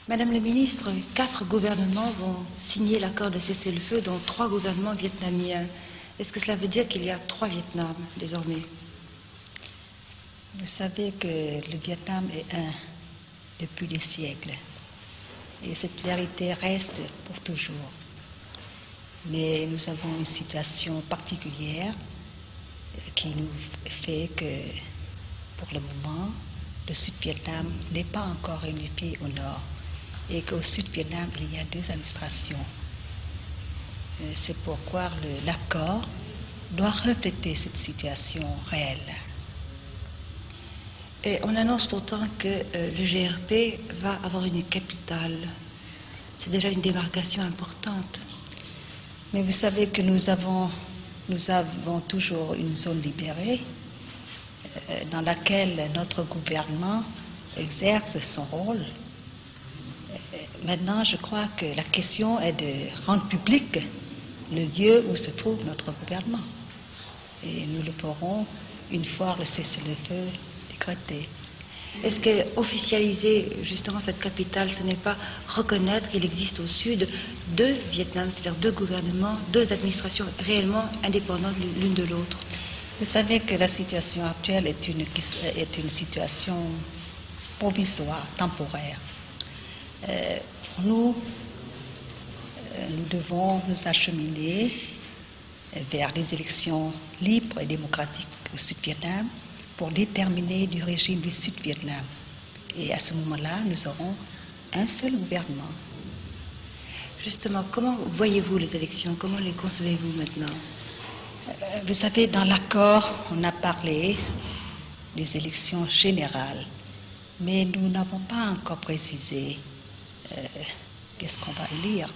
Madame la ministre, 4 gouvernements vont signer l'accord de cessez-le-feu, dont 3 gouvernements vietnamiens. Est-ce que cela veut dire qu'il y a 3 Vietnams désormais? Vous savez que le Vietnam est un depuis des siècles. Et cette vérité reste pour toujours. Mais nous avons une situation particulière qui nous fait que, pour le moment, le Sud-Vietnam n'est pas encore unifié au nord et qu'au Sud-Vietnam, il y a 2 administrations. C'est pourquoi l'accord doit refléter cette situation réelle. Et on annonce pourtant que le GRP va avoir une capitale. C'est déjà une démarcation importante. Mais vous savez que nous avons toujours une zone libérée dans laquelle notre gouvernement exerce son rôle. Maintenant, je crois que la question est de rendre public le lieu où se trouve notre gouvernement. Et nous le ferons une fois le cessez-le-feu décrété. Est-ce qu'officialiser justement cette capitale, ce n'est pas reconnaître qu'il existe au sud 2 Vietnams, c'est-à-dire 2 gouvernements, 2 administrations réellement indépendantes l'une de l'autre? Vous savez que la situation actuelle est une situation provisoire, temporaire. Nous devons nous acheminer vers des élections libres et démocratiques au Sud-Vietnam pour déterminer du régime du Sud-Vietnam. Et à ce moment-là, nous aurons un seul gouvernement. Justement, comment voyez-vous les élections? Comment les concevez-vous maintenant? Vous savez, dans l'accord, on a parlé des élections générales, mais nous n'avons pas encore précisé qu'est-ce qu'on va élire.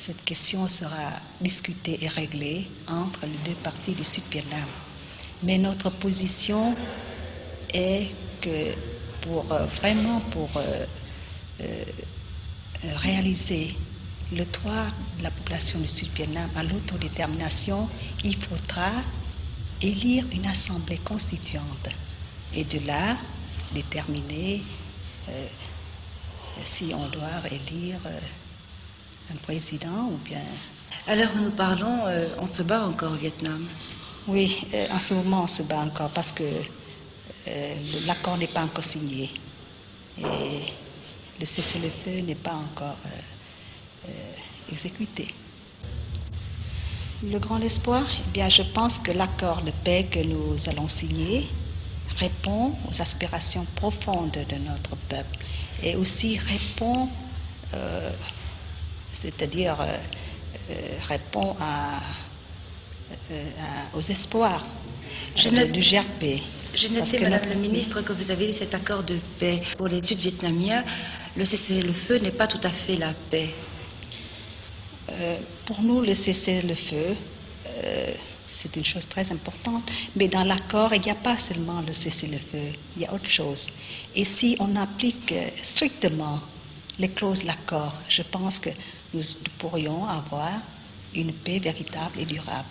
Cette question sera discutée et réglée entre les 2 parties du Sud-Vietnam. Mais notre position est que pour réaliser le droit de la population du Sud-Vietnam à l'autodétermination, il faudra élire une assemblée constituante et de là déterminer si on doit élire un président ou bien... À l'heure où nous parlons, on se bat encore au Vietnam. Oui, en ce moment on se bat encore parce que l'accord n'est pas encore signé et le cessez-le-feu n'est pas encore exécuté. Le grand espoir, eh bien, je pense que l'accord de paix que nous allons signer répond aux aspirations profondes de notre peuple et aussi répond, répond aux espoirs du GRP. J'ai noté, Madame la Ministre, que vous avez dit cet accord de paix. Pour les Sud-Vietnamiens, le cessez-le-feu n'est pas tout à fait la paix. Pour nous, le cessez-le-feu, c'est une chose très importante, mais dans l'accord, il n'y a pas seulement le cessez-le-feu, il y a autre chose. Et si on applique strictement les clauses de l'accord, je pense que nous pourrions avoir une paix véritable et durable.